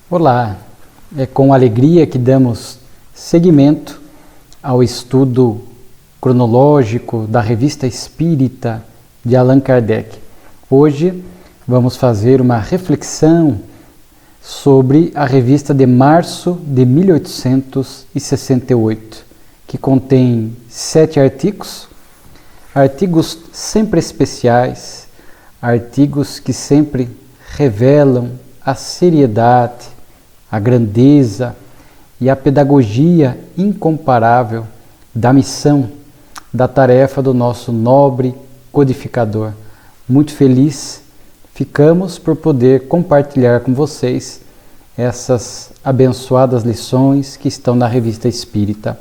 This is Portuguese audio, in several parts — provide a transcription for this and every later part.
Olá, é com alegria que damos seguimento ao estudo cronológico da Revista Espírita de Allan Kardec. Hoje vamos fazer uma reflexão sobre a revista de março de 1868, que contém 7 artigos sempre especiais, artigos que sempre revelam a seriedade, a grandeza e a pedagogia incomparável da missão, da tarefa do nosso nobre codificador. Muito feliz ficamos por poder compartilhar com vocês essas abençoadas lições que estão na Revista Espírita.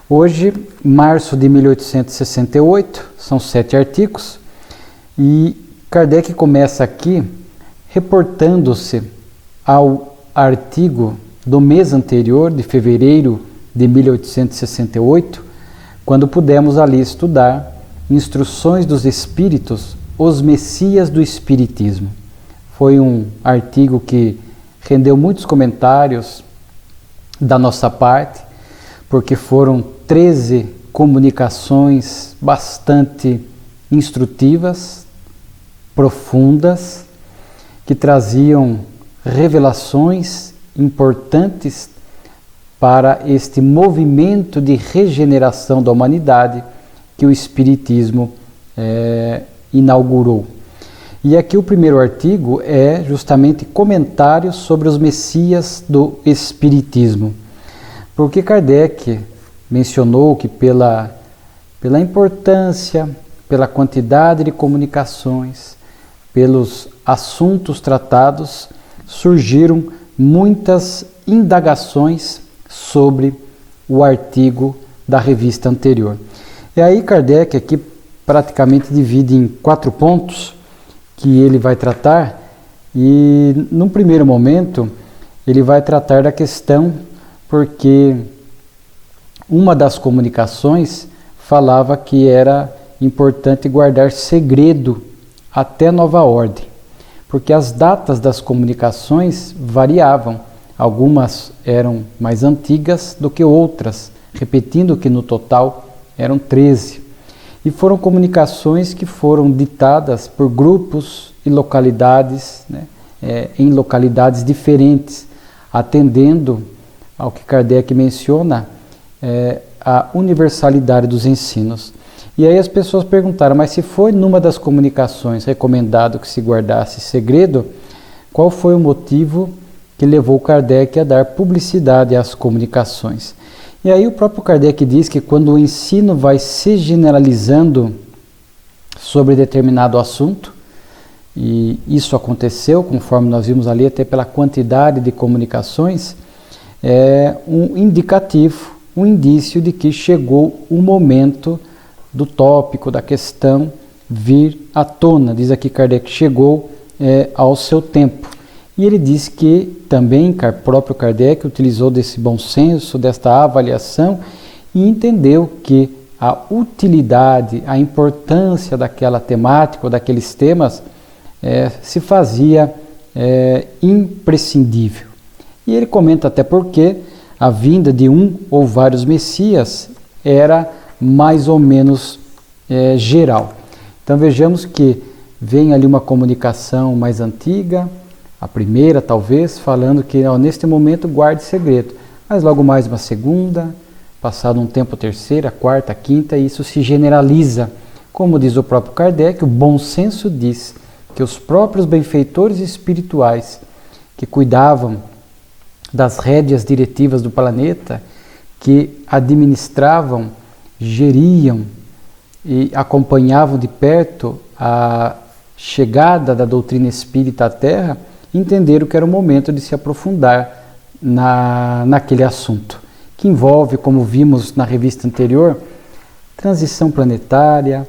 Hoje, março de 1868, são 7 artigos, e Kardec começa aqui reportando-se ao artigo do mês anterior, de fevereiro de 1868, quando pudemos ali estudar Instruções dos Espíritos, os Messias do Espiritismo. Foi um artigo que rendeu muitos comentários da nossa parte, porque foram 13 comunicações bastante instrutivas, profundas, que traziam revelações importantes para este movimento de regeneração da humanidade que o Espiritismo inaugurou. E aqui o primeiro artigo é justamente comentários sobre os Messias do Espiritismo, porque Kardec mencionou que pela importância, pela quantidade de comunicações, pelos assuntos tratados, surgiram muitas indagações sobre o artigo da revista anterior. E aí Kardec aqui praticamente divide em 4 pontos que ele vai tratar, e num primeiro momento ele vai tratar da questão porque uma das comunicações falava que era importante guardar segredo até nova ordem, porque as datas das comunicações variavam, algumas eram mais antigas do que outras, repetindo que no total eram 13. E foram comunicações que foram ditadas por grupos e localidades, em localidades diferentes, atendendo ao que Kardec menciona, a universalidade dos ensinos. E aí as pessoas perguntaram, mas se foi numa das comunicações recomendado que se guardasse segredo, qual foi o motivo que levou Kardec a dar publicidade às comunicações? E aí o próprio Kardec diz que quando o ensino vai se generalizando sobre determinado assunto, e isso aconteceu, conforme nós vimos ali, até pela quantidade de comunicações, é um indicativo, um indício de que chegou o momento do tópico, da questão vir à tona. Diz aqui Kardec, chegou ao seu tempo. E ele diz que também o próprio Kardec utilizou desse bom senso, desta avaliação, e entendeu que a utilidade, a importância daquela temática ou daqueles temas se fazia imprescindível. E ele comenta até porque a vinda de um ou vários Messias era mais ou menos geral. Então vejamos que vem ali uma comunicação mais antiga, a primeira talvez, falando que neste momento guarde segredo, mas logo mais uma segunda, passado um tempo a terceira, a quarta, a quinta, e isso se generaliza. Como diz o próprio Kardec, o bom senso diz que os próprios benfeitores espirituais que cuidavam das rédeas diretivas do planeta, que administravam, geriam e acompanhavam de perto a chegada da doutrina espírita à Terra, entenderam que era o momento de se aprofundar naquele assunto, que envolve, como vimos na revista anterior, transição planetária,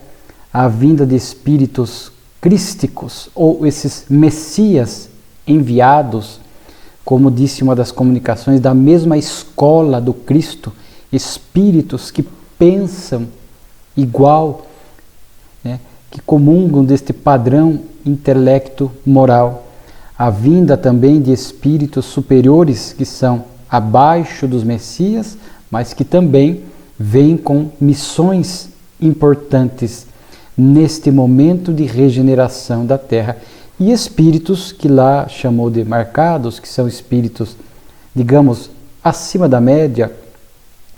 a vinda de espíritos crísticos, ou esses messias enviados, como disse uma das comunicações, da mesma escola do Cristo, espíritos que pensam igual, que comungam deste padrão intelecto moral, a vinda também de espíritos superiores que são abaixo dos Messias, mas que também vêm com missões importantes neste momento de regeneração da Terra. E espíritos que lá chamou de marcados, que são espíritos, digamos, acima da média,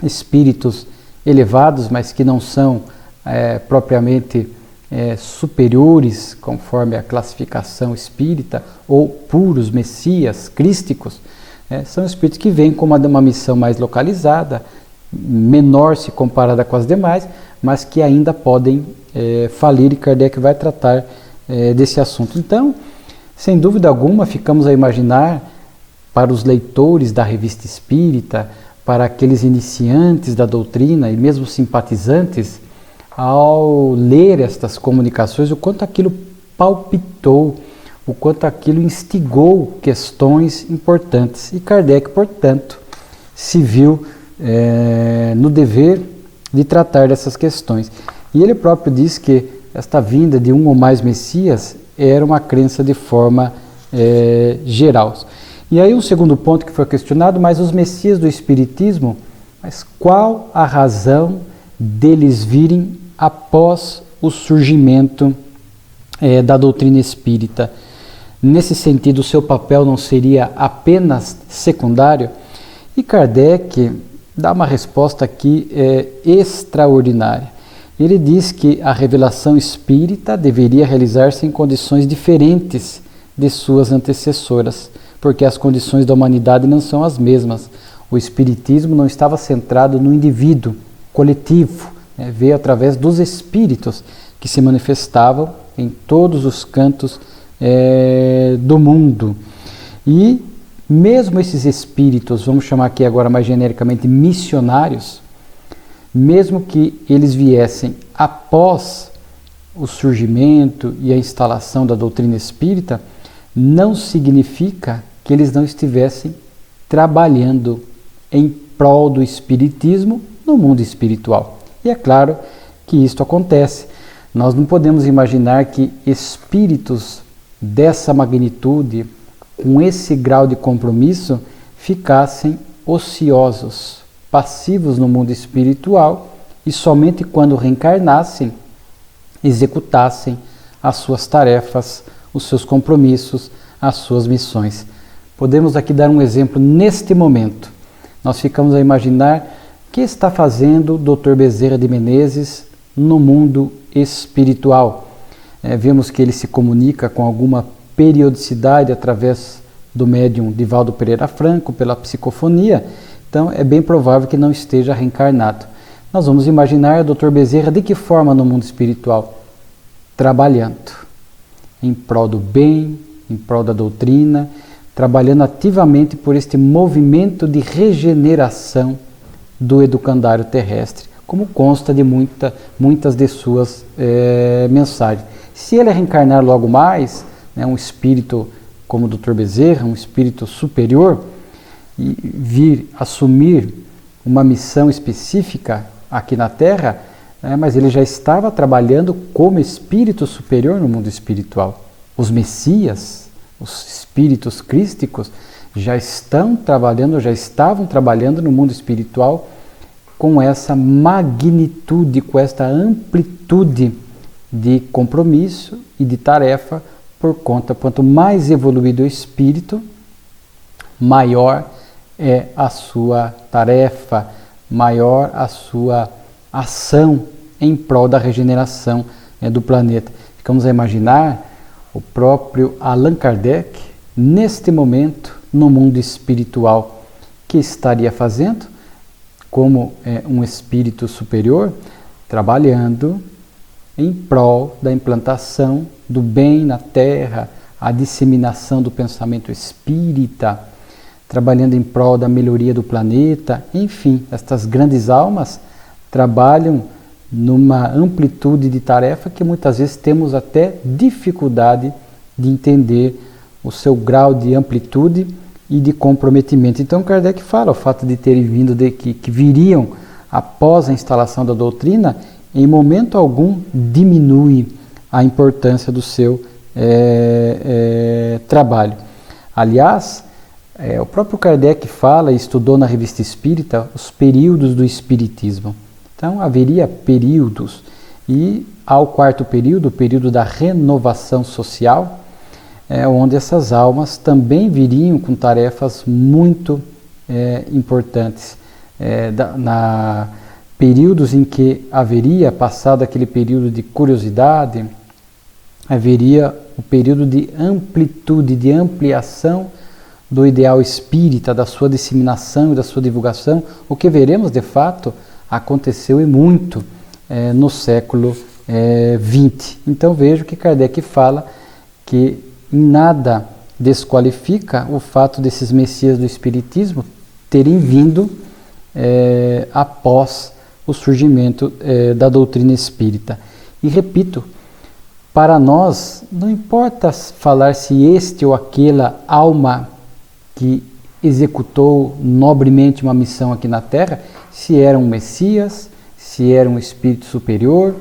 espíritos elevados, mas que não são propriamente superiores, conforme a classificação espírita, ou puros messias, crísticos, são espíritos que vêm com uma missão mais localizada, menor se comparada com as demais, mas que ainda podem falir, e Kardec vai tratar desse assunto. Então, sem dúvida alguma, ficamos a imaginar, para os leitores da Revista Espírita, para aqueles iniciantes da doutrina e mesmo simpatizantes, ao ler estas comunicações, o quanto aquilo palpitou, o quanto aquilo instigou questões importantes. E Kardec, portanto, se viu no dever de tratar dessas questões. E ele próprio diz que esta vinda de um ou mais Messias era uma crença de forma geral. E aí um segundo ponto que foi questionado, mas os Messias do Espiritismo, mas qual a razão deles virem após o surgimento da doutrina espírita? Nesse sentido, o seu papel não seria apenas secundário? E Kardec dá uma resposta aqui extraordinária. Ele diz que a revelação espírita deveria realizar-se em condições diferentes de suas antecessoras, porque as condições da humanidade não são as mesmas. O espiritismo não estava centrado no indivíduo coletivo, veio através dos espíritos que se manifestavam em todos os cantos do mundo. E mesmo esses espíritos, vamos chamar aqui agora mais genericamente missionários, mesmo que eles viessem após o surgimento e a instalação da doutrina espírita, não significa que eles não estivessem trabalhando em prol do espiritismo no mundo espiritual. E é claro que isto acontece. Nós não podemos imaginar que espíritos dessa magnitude, com esse grau de compromisso, ficassem ociosos, passivos no mundo espiritual e somente quando reencarnassem, executassem as suas tarefas, os seus compromissos, as suas missões. Podemos aqui dar um exemplo neste momento. Nós ficamos a imaginar o que está fazendo o Dr. Bezerra de Menezes no mundo espiritual. Vemos que ele se comunica com alguma periodicidade através do médium Divaldo Pereira Franco, pela psicofonia, então é bem provável que não esteja reencarnado. Nós vamos imaginar o Dr. Bezerra de que forma no mundo espiritual? Trabalhando em prol do bem, em prol da doutrina, trabalhando ativamente por este movimento de regeneração do educandário terrestre, como consta de muitas de suas mensagens. Se ele reencarnar logo mais, um espírito como o Dr. Bezerra, um espírito superior, e vir assumir uma missão específica aqui na Terra, mas ele já estava trabalhando como espírito superior no mundo espiritual. Os Messias, os espíritos crísticos, já estavam trabalhando no mundo espiritual com essa magnitude, com esta amplitude de compromisso e de tarefa, por conta, quanto mais evoluído o espírito, maior é a sua tarefa, maior a sua ação em prol da regeneração do planeta. Ficamos a imaginar o próprio Allan Kardec, neste momento, no mundo espiritual, que estaria fazendo, como um espírito superior, trabalhando em prol da implantação do bem na Terra, a disseminação do pensamento espírita, trabalhando em prol da melhoria do planeta. Enfim, estas grandes almas trabalham numa amplitude de tarefa que muitas vezes temos até dificuldade de entender o seu grau de amplitude e de comprometimento. Então Kardec fala o fato de terem vindo, que viriam após a instalação da doutrina, em momento algum diminui a importância do seu trabalho. Aliás, o próprio Kardec fala e estudou na Revista Espírita os períodos do Espiritismo. Então, haveria períodos, e ao quarto período, o período da renovação social, onde essas almas também viriam com tarefas muito importantes. Períodos em que haveria, passado aquele período de curiosidade, haveria o período de amplitude, de ampliação do ideal espírita, da sua disseminação e da sua divulgação, o que veremos de fato aconteceu e muito no século XX. Então vejo que Kardec fala que em nada desqualifica o fato desses messias do Espiritismo terem vindo após o surgimento da doutrina espírita. E repito, para nós não importa falar se este ou aquela alma que executou nobremente uma missão aqui na Terra, se era um Messias, se era um espírito superior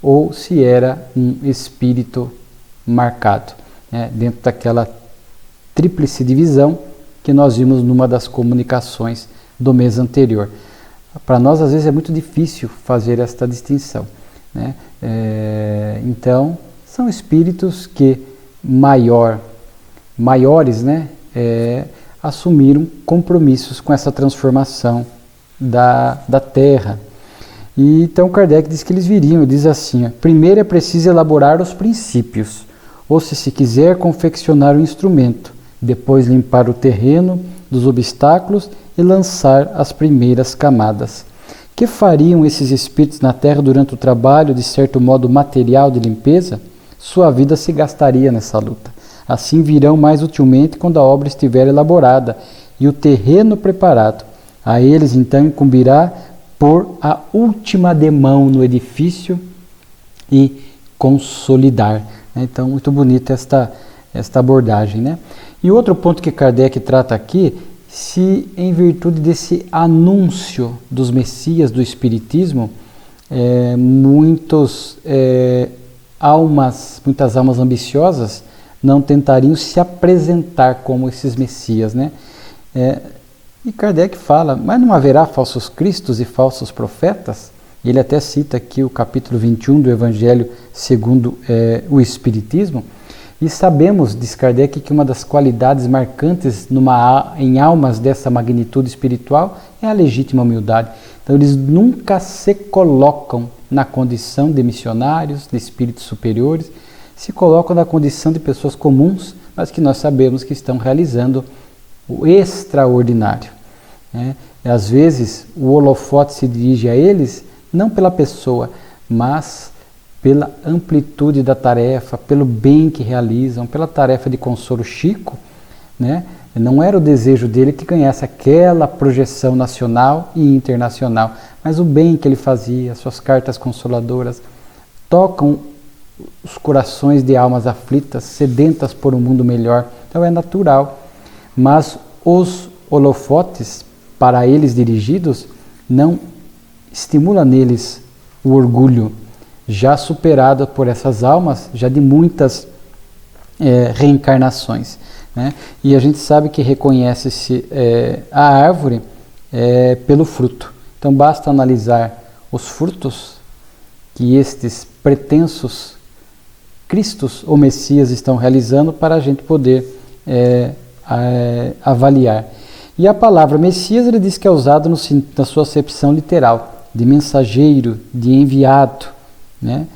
ou se era um espírito marcado, dentro daquela tríplice divisão que nós vimos numa das comunicações do mês anterior. Para nós, às vezes, é muito difícil fazer esta distinção, né? Então, são espíritos que maiores, né, assumiram compromissos com essa transformação da Terra. E então Kardec diz que eles viriam, ele diz assim: primeiro é preciso elaborar os princípios, ou se quiser confeccionar o instrumento, depois limpar o terreno dos obstáculos e lançar as primeiras camadas. Que fariam esses espíritos na Terra durante o trabalho, de certo modo material de limpeza? Sua vida se gastaria nessa luta. Assim virão mais utilmente quando a obra estiver elaborada e o terreno preparado. A eles então incumbirá pôr a última demão no edifício e consolidar. Então, muito bonita esta abordagem, né? E outro ponto que Kardec trata aqui, se em virtude desse anúncio dos Messias do Espiritismo, muitas almas ambiciosas não tentariam se apresentar como esses Messias, né? E Kardec fala, mas não haverá falsos cristos e falsos profetas? Ele até cita aqui o capítulo 21 do Evangelho segundo o Espiritismo. E sabemos, diz Kardec, que uma das qualidades marcantes em almas dessa magnitude espiritual é a legítima humildade. Então eles nunca se colocam na condição de missionários, de espíritos superiores, se colocam na condição de pessoas comuns, mas que nós sabemos que estão realizando o extraordinário. Às vezes o holofote se dirige a eles não pela pessoa, mas pela amplitude da tarefa, pelo bem que realizam, pela tarefa de consolo. Chico, né? Não era o desejo dele que ganhasse aquela projeção nacional e internacional, mas o bem que ele fazia, suas cartas consoladoras, tocam os corações de almas aflitas, sedentas por um mundo melhor. Então é natural, mas os holofotes, para eles dirigidos, não estimula neles o orgulho, já superado por essas almas, já de muitas reencarnações, né? E a gente sabe que reconhece-se a árvore pelo fruto. Então basta analisar os frutos que estes pretensos Cristos ou Messias estão realizando para a gente poder avaliar. E a palavra Messias, ele diz que é usada na sua acepção literal, de mensageiro, de enviado, né?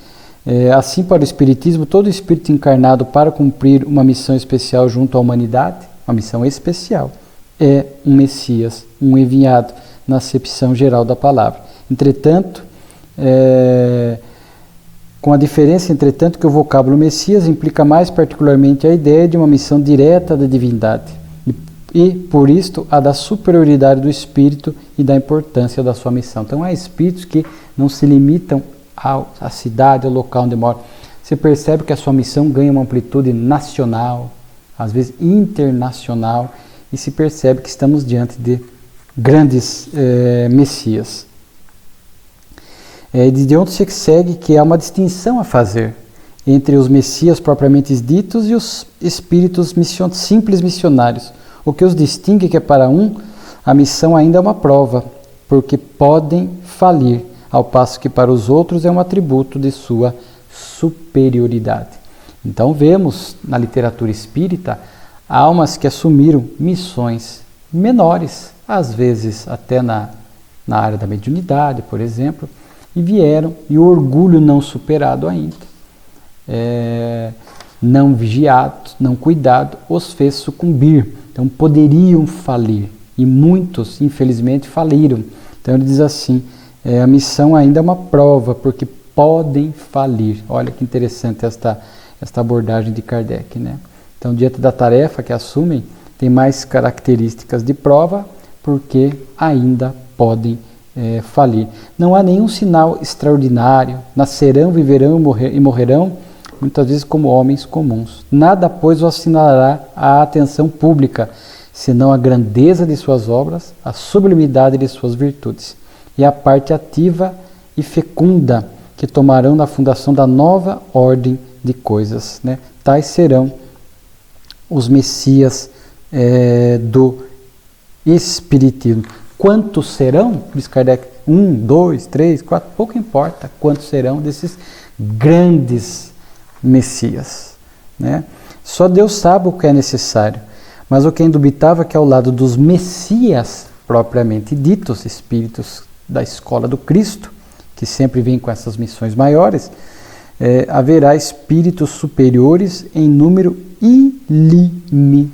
Assim, para o Espiritismo, todo espírito encarnado para cumprir uma missão especial junto à humanidade, uma missão especial, é um Messias, um enviado, na acepção geral da palavra. Entretanto, com a diferença, entretanto, que o vocábulo Messias implica mais particularmente a ideia de uma missão direta da divindade, e, por isto, a da superioridade do espírito e da importância da sua missão. Então, há espíritos que não se limitam à cidade, ao local onde moram. Você percebe que a sua missão ganha uma amplitude nacional, às vezes internacional, e se percebe que estamos diante de grandes Messias. De onde se segue que há uma distinção a fazer entre os messias propriamente ditos e os espíritos simples missionários. O que os distingue é que para um a missão ainda é uma prova, porque podem falir, ao passo que para os outros é um atributo de sua superioridade. Então vemos na literatura espírita almas que assumiram missões menores, às vezes até na área da mediunidade, por exemplo, e vieram, e o orgulho não superado ainda, não vigiado, não cuidado, os fez sucumbir. Então poderiam falir, e muitos, infelizmente, faliram. Então ele diz assim, a missão ainda é uma prova, porque podem falir. Olha que interessante esta abordagem de Kardec, né? Então, diante da tarefa que assumem, tem mais características de prova, porque ainda podem falir. Não há nenhum sinal extraordinário, nascerão, viverão e morrerão, muitas vezes como homens comuns. Nada, pois, o assinalará à atenção pública, senão a grandeza de suas obras, a sublimidade de suas virtudes, e a parte ativa e fecunda que tomarão na fundação da nova ordem de coisas, né? Tais serão os messias do Espiritismo. Quantos serão? Diz Kardec, 1, 2, 3, 4, pouco importa quantos serão desses grandes messias, né? Só Deus sabe o que é necessário, mas o que é indubitável é que ao lado dos messias propriamente ditos, espíritos da escola do Cristo, que sempre vem com essas missões maiores, haverá espíritos superiores em número ilimitado.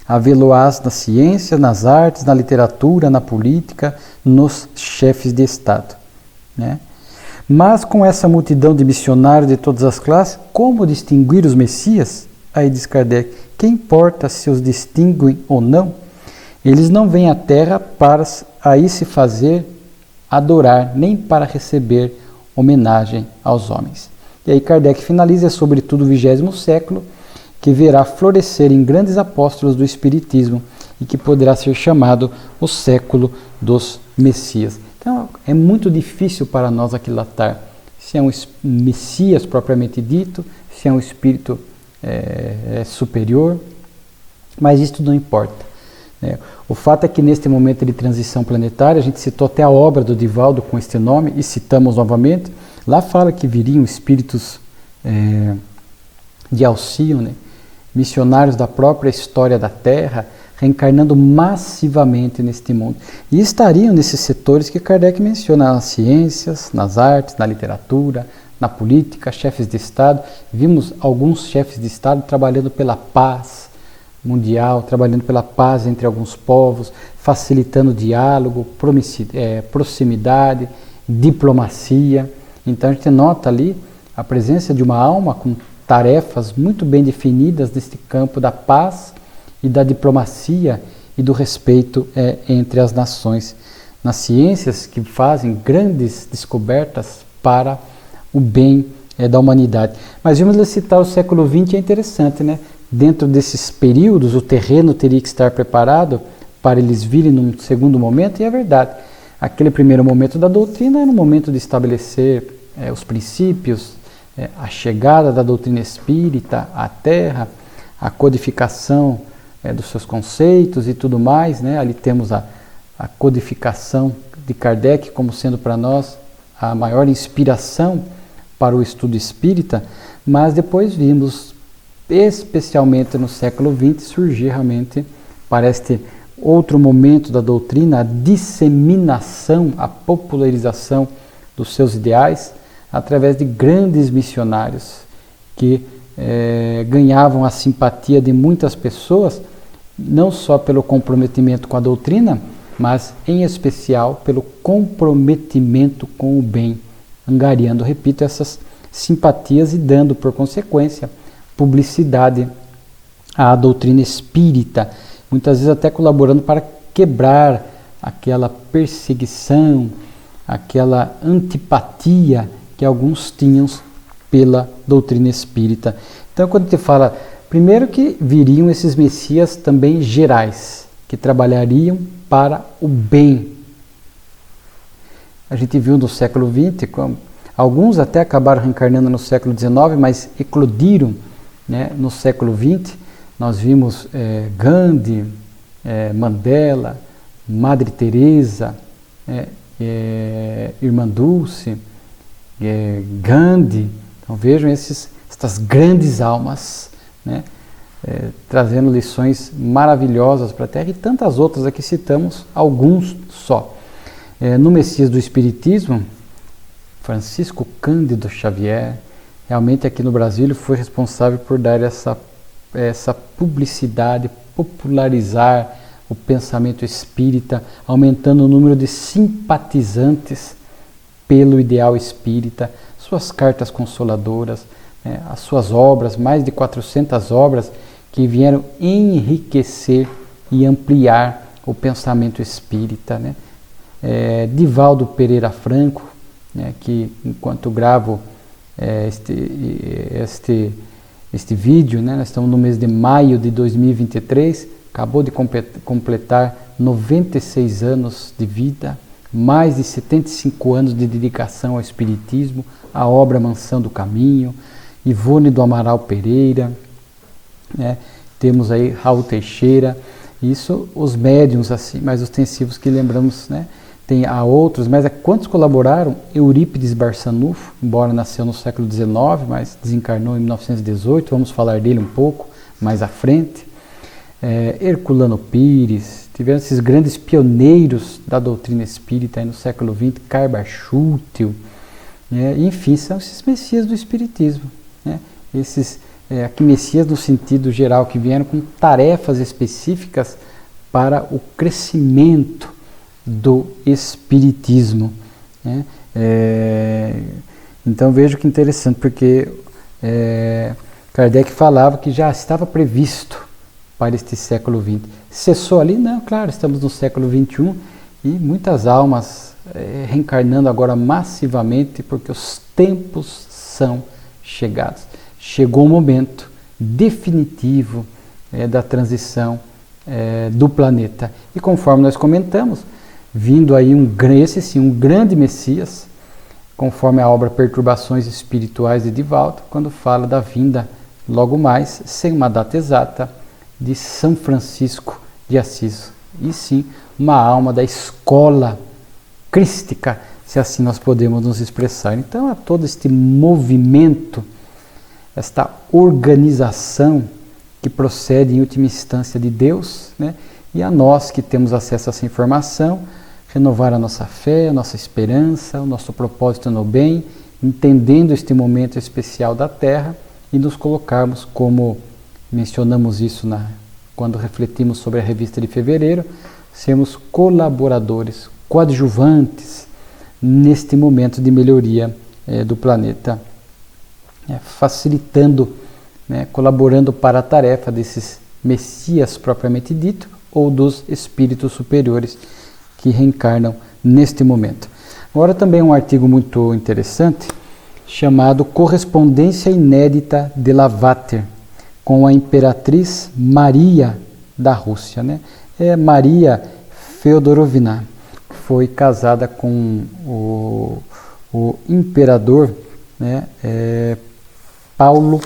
Havê-lo-ás na ciência, nas artes, na literatura, na política, nos chefes de Estado, né? Mas com essa multidão de missionários de todas as classes, como distinguir os messias? Aí diz Kardec, que importa se os distinguem ou não? Eles não vêm à Terra para aí se fazer adorar, nem para receber homenagem aos homens. E aí Kardec finaliza, sobretudo o 20º século, que verá florescer em grandes apóstolos do Espiritismo e que poderá ser chamado o século dos Messias. Então é muito difícil para nós aquilatar se é um Messias propriamente dito, se é um espírito superior, mas isso não importa, né? O fato é que neste momento de transição planetária, a gente citou até a obra do Divaldo com este nome e citamos novamente, lá fala que viriam espíritos de Alcíone, missionários da própria história da Terra, reencarnando massivamente neste mundo. E estariam nesses setores que Kardec menciona, nas ciências, nas artes, na literatura, na política, chefes de Estado. Vimos alguns chefes de Estado trabalhando pela paz mundial, trabalhando pela paz entre alguns povos, facilitando diálogo, proximidade, diplomacia. Então a gente nota ali a presença de uma alma com tarefas muito bem definidas neste campo da paz e da diplomacia e do respeito entre as nações. Nas ciências que fazem grandes descobertas para o bem da humanidade. Mas vamos citar o século XX, é interessante, né? Dentro desses períodos, o terreno teria que estar preparado para eles virem num segundo momento, e é verdade. Aquele primeiro momento da doutrina era um momento de estabelecer os princípios, a chegada da doutrina espírita à Terra, a codificação dos seus conceitos e tudo mais, né? Ali temos a codificação de Kardec como sendo para nós a maior inspiração para o estudo espírita, mas depois vimos, especialmente no século XX, surgir realmente, para este outro momento da doutrina, a disseminação, a popularização dos seus ideais, através de grandes missionários que ganhavam a simpatia de muitas pessoas, não só pelo comprometimento com a doutrina, mas em especial pelo comprometimento com o bem, angariando, repito, essas simpatias e dando, por consequência, publicidade à doutrina espírita, muitas vezes até colaborando para quebrar aquela perseguição, aquela antipatia que alguns tinham pela doutrina espírita. Então, quando te fala, primeiro que viriam esses messias também gerais, que trabalhariam para o bem. A gente viu no século XX Alguns até acabaram reencarnando no século XIX, mas eclodiram, né, no século XX. Nós vimos Gandhi, Mandela, Madre Teresa, Irmã Dulce, Gandhi. Então vejam estas grandes almas, né, trazendo lições maravilhosas para a Terra, e tantas outras, aqui citamos alguns só. No Messias do Espiritismo, Francisco Cândido Xavier, realmente aqui no Brasil ele foi responsável por dar essa publicidade, popularizar o pensamento espírita, aumentando o número de simpatizantes pelo ideal espírita, suas cartas consoladoras, né, as suas obras, mais de 400 obras que vieram enriquecer e ampliar o pensamento espírita, né? Divaldo Pereira Franco, né, que enquanto gravo este vídeo, né, nós estamos no mês de maio de 2023, acabou de completar 96 anos de vida, mais de 75 anos de dedicação ao Espiritismo, a obra Mansão do Caminho, Ivone do Amaral Pereira, né, temos aí Raul Teixeira, isso os médiuns assim, mais ostensivos que lembramos, né? Há outros, mas quantos colaboraram? Eurípides Barçanufo, embora nasceu no século XIX, mas desencarnou em 1918, vamos falar dele um pouco mais à frente. Herculano Pires, tiveram esses grandes pioneiros da doutrina espírita aí no século XX, Carbar Schutel, enfim, são esses messias do espiritismo, né? Esses aqui messias no sentido geral, que vieram com tarefas específicas para o crescimento do espiritismo, né? Então veja que interessante, porque Kardec falava que já estava previsto para este século XX. Cessou ali? Não, claro, estamos no século XXI e muitas almas reencarnando agora massivamente, porque os tempos são chegados. Chegou o momento definitivo da transição do planeta. E conforme nós comentamos, vindo aí um grande Messias, conforme a obra Perturbações Espirituais de Divaldo, quando fala da vinda, logo mais, sem uma data exata, de São Francisco de Assis. E sim, uma alma da escola crística, se assim nós podemos nos expressar. Então, há todo este movimento, esta organização que procede em última instância de Deus, né? E a nós que temos acesso a essa informação, renovar a nossa fé, a nossa esperança, o nosso propósito no bem, entendendo este momento especial da Terra e nos colocarmos, como mencionamos isso quando refletimos sobre a revista de fevereiro, sermos colaboradores, coadjuvantes neste momento de melhoria do planeta, facilitando, né, colaborando para a tarefa desses messias propriamente dito, ou dos espíritos superiores que reencarnam neste momento. Agora também um artigo muito interessante, chamado Correspondência Inédita de Lavater, com a Imperatriz Maria da Rússia, né? Maria Feodorovna foi casada com o imperador, né, Paulo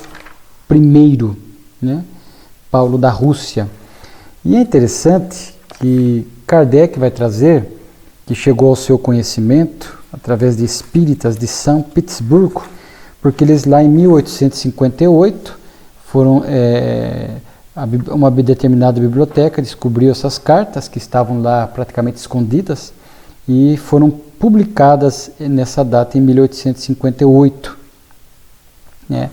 I, né? Paulo da Rússia. E é interessante que Kardec vai trazer, que chegou ao seu conhecimento através de espíritas de São Petersburgo, porque eles lá em 1858 foram uma determinada biblioteca descobriu essas cartas que estavam lá praticamente escondidas e foram publicadas nessa data em 1858, né?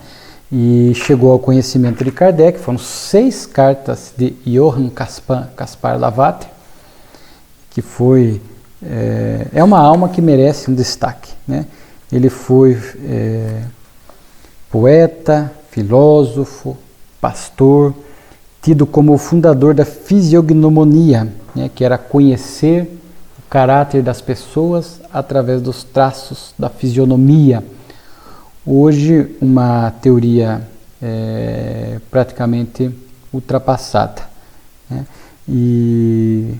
E chegou ao conhecimento de Kardec, foram 6 cartas de Johann Caspar Lavater, que foi uma alma que merece um destaque, né? Ele foi poeta, filósofo, pastor, tido como o fundador da fisiognomonia, né, que era conhecer o caráter das pessoas através dos traços da fisionomia. Hoje, uma teoria praticamente ultrapassada, né? E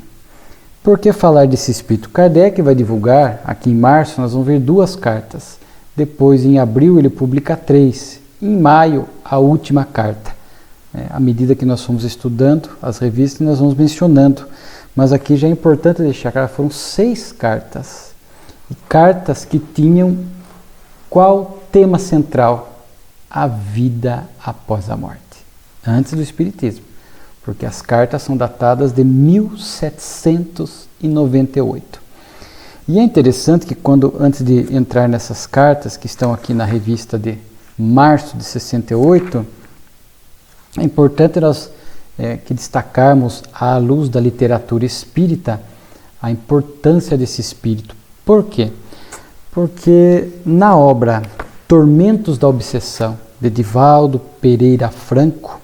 por que falar desse espírito? Kardec vai divulgar, aqui em março, nós vamos ver 2 cartas Depois, em abril, ele publica 3. Em maio, a última carta. À medida que nós fomos estudando as revistas, nós vamos mencionando. Mas aqui já é importante deixar claro, foram 6 cartas. E cartas que tinham qual tema central? A vida após a morte. Antes do Espiritismo. Porque as cartas são datadas de 1798. E é interessante que antes de entrar nessas cartas, que estão aqui na revista de março de 68, é importante nós que destacarmos, à luz da literatura espírita, a importância desse espírito. Por quê? Porque na obra Tormentos da Obsessão, de Divaldo Pereira Franco,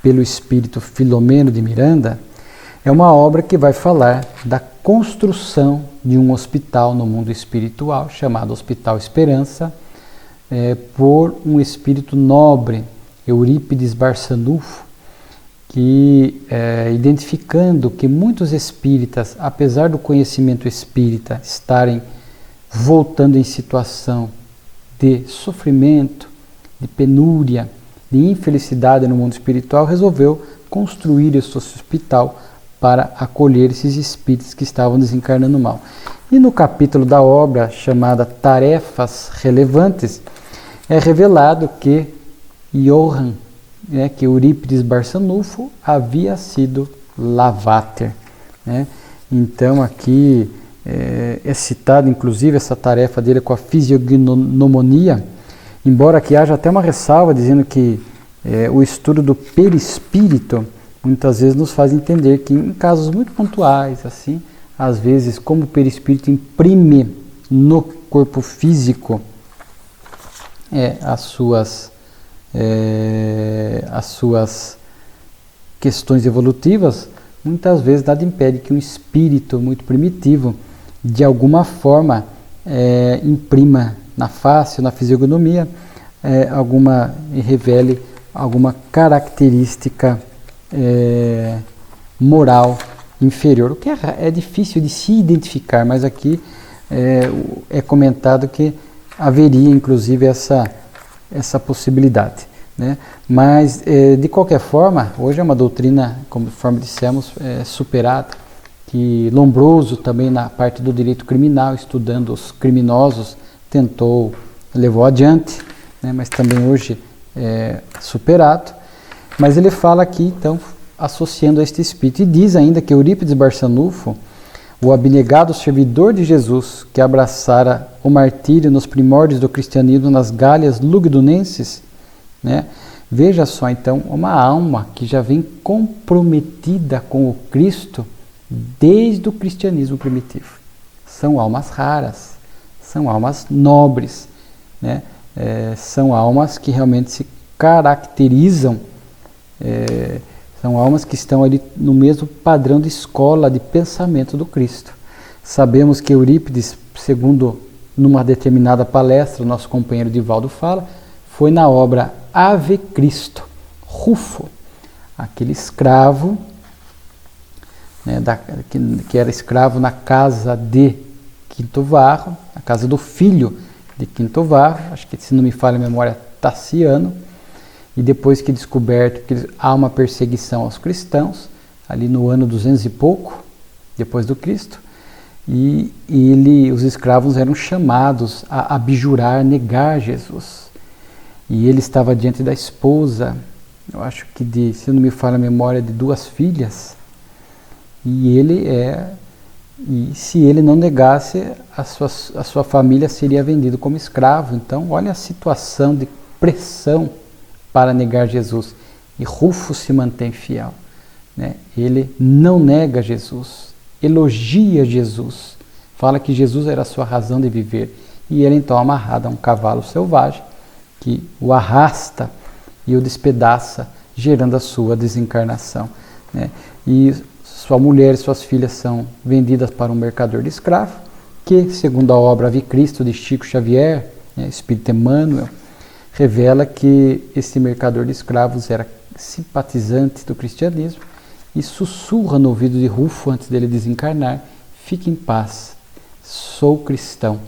pelo espírito Filomeno de Miranda, é uma obra que vai falar da construção de um hospital no mundo espiritual, chamado Hospital Esperança, por um espírito nobre, Eurípides Barçanufo, que identificando que muitos espíritas, apesar do conhecimento espírita estarem voltando em situação de sofrimento, de penúria, de infelicidade no mundo espiritual, resolveu construir esse hospital para acolher esses espíritos que estavam desencarnando mal. E no capítulo da obra chamada Tarefas Relevantes, é revelado que Johann, que Eurípides Barçanufo havia sido lavater. Então aqui é citado inclusive essa tarefa dele com a fisiognomonia, embora que haja até uma ressalva dizendo que o estudo do perispírito muitas vezes nos faz entender que em casos muito pontuais, assim, às vezes como o perispírito imprime no corpo físico as suas questões evolutivas, muitas vezes nada impede que um espírito muito primitivo, de alguma forma, imprima na face, na fisiognomia, e revele alguma característica moral inferior, o que é difícil de se identificar, mas aqui é comentado que haveria inclusive essa possibilidade. Mas, de qualquer forma, hoje é uma doutrina, conforme dissemos, superada, que Lombroso também na parte do direito criminal, estudando os criminosos, levou adiante, mas também hoje é superado. Mas ele fala aqui, então, associando a este espírito, e diz ainda que Eurípides Barçanufo, o abnegado servidor de Jesus, que abraçara o martírio nos primórdios do cristianismo nas Gálias lugdunenses, veja só, então, uma alma que já vem comprometida com o Cristo desde o cristianismo primitivo. São almas raras, são almas nobres, são almas que realmente se caracterizam, são almas que estão ali no mesmo padrão de escola de pensamento do Cristo. Sabemos que Eurípides, segundo numa determinada palestra, o nosso companheiro Divaldo fala, foi na obra Ave Cristo, Rufo, aquele escravo, que era escravo na casa de Quinto Varro, a casa do filho de Quinto Varro, acho que, se não me falha a memória, Tassiano, e depois que descoberto que há uma perseguição aos cristãos, ali no ano 200 e pouco, depois do Cristo, e os escravos eram chamados a abjurar, negar Jesus. E ele estava diante da esposa, eu acho que se não me falha a memória, de 2 filhas, e se ele não negasse, a sua família seria vendida como escravo. Então, olha a situação de pressão para negar Jesus. E Rufo se mantém fiel. Ele não nega Jesus, elogia Jesus, fala que Jesus era a sua razão de viver. E ele então amarrado a um cavalo selvagem, que o arrasta e o despedaça, gerando a sua desencarnação. E sua mulher e suas filhas são vendidas para um mercador de escravo, que, segundo a obra Ave Cristo de Chico Xavier, Espírito Emmanuel, revela que esse mercador de escravos era simpatizante do cristianismo e sussurra no ouvido de Rufo antes dele desencarnar: fique em paz, sou cristão,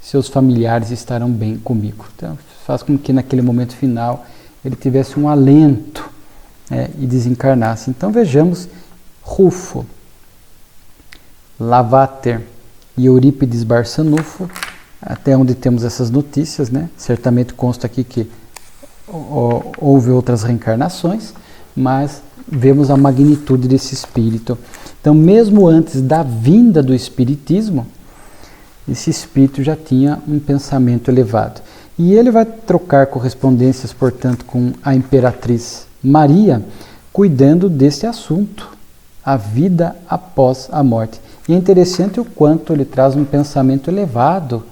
seus familiares estarão bem comigo. Então, faz com que naquele momento final ele tivesse um alento, e desencarnasse. Então vejamos Rufo, Lavater e Eurípides Barçanufo, até onde temos essas notícias, né? Certamente consta aqui que houve outras reencarnações, mas vemos a magnitude desse espírito. Então, mesmo antes da vinda do espiritismo, esse espírito já tinha um pensamento elevado. E ele vai trocar correspondências, portanto, com a imperatriz Maria, cuidando desse assunto, a vida após a morte. E é interessante o quanto ele traz um pensamento elevado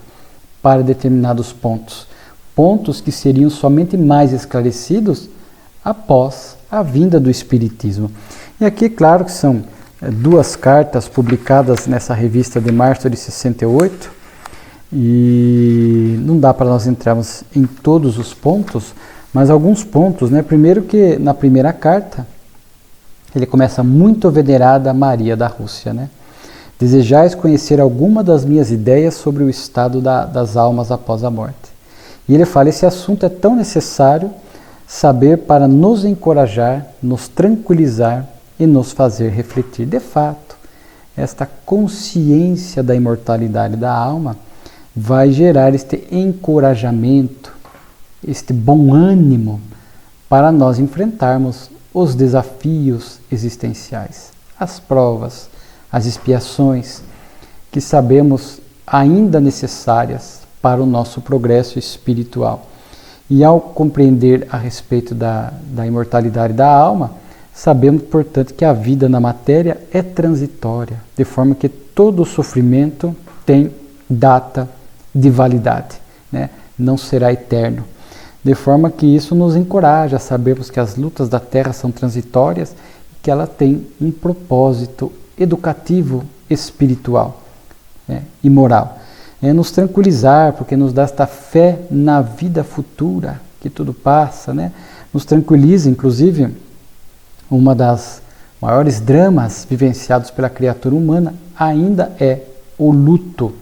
para determinados pontos. Pontos que seriam somente mais esclarecidos após a vinda do Espiritismo. E aqui, claro que são duas cartas publicadas nessa revista de março de 68, e não dá para nós entrarmos em todos os pontos, mas alguns pontos, né? Primeiro que na primeira carta, ele começa: muito venerada Maria da Rússia, né? Desejais conhecer alguma das minhas ideias sobre o estado das almas após a morte. E ele fala: esse assunto é tão necessário saber para nos encorajar, nos tranquilizar e nos fazer refletir. De fato, esta consciência da imortalidade da alma vai gerar este encorajamento, este bom ânimo para nós enfrentarmos os desafios existenciais, as provas, as expiações que sabemos ainda necessárias para o nosso progresso espiritual. E ao compreender a respeito da imortalidade da alma, sabemos, portanto, que a vida na matéria é transitória, de forma que todo o sofrimento tem data de validade, né? Não será eterno. De forma que isso nos encoraja a sabermos que as lutas da Terra são transitórias e que ela tem um propósito educativo, espiritual, e moral. É nos tranquilizar, porque nos dá esta fé na vida futura, que tudo passa, né? Nos tranquiliza, inclusive, uma das maiores dramas vivenciados pela criatura humana ainda é o luto,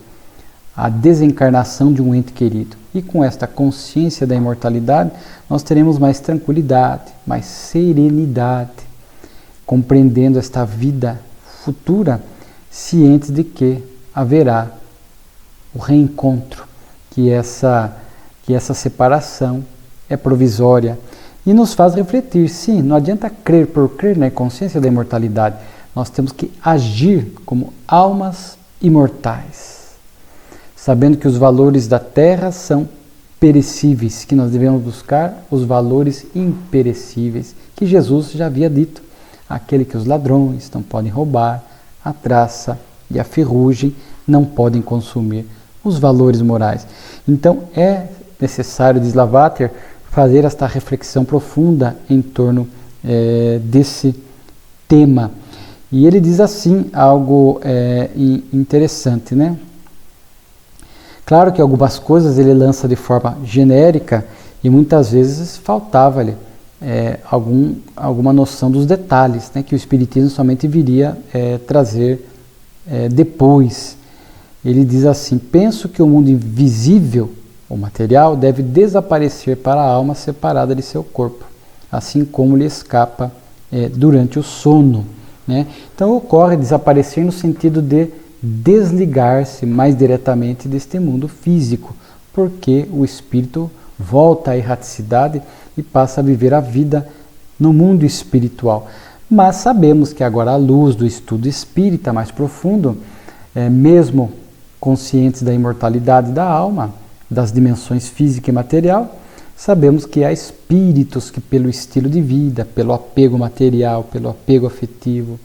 a desencarnação de um ente querido. E com esta consciência da imortalidade, nós teremos mais tranquilidade, mais serenidade, compreendendo esta vida futura, cientes de que haverá o reencontro, que essa separação é provisória. E nos faz refletir, sim, não adianta crer por crer na consciência da imortalidade, nós temos que agir como almas imortais, sabendo que os valores da terra são perecíveis, que nós devemos buscar os valores imperecíveis, que Jesus já havia dito, aquele que os ladrões não podem roubar, a traça e a ferrugem não podem consumir, os valores morais. Então é necessário, diz Lavater, fazer esta reflexão profunda em torno desse tema. E ele diz assim, algo interessante, né? Claro que algumas coisas ele lança de forma genérica e muitas vezes faltava-lhe alguma noção dos detalhes, né, que o Espiritismo somente viria trazer depois. Ele diz assim: penso que o mundo invisível, o material, deve desaparecer para a alma separada de seu corpo, assim como lhe escapa durante o sono, né? Então ocorre desaparecer no sentido de desligar-se mais diretamente deste mundo físico, porque o espírito volta à erraticidade e passa a viver a vida no mundo espiritual. Mas sabemos que agora, à luz do estudo espírita mais profundo, mesmo conscientes da imortalidade da alma, das dimensões física e material, sabemos que há espíritos que, pelo estilo de vida, pelo apego material, pelo apego afetivo,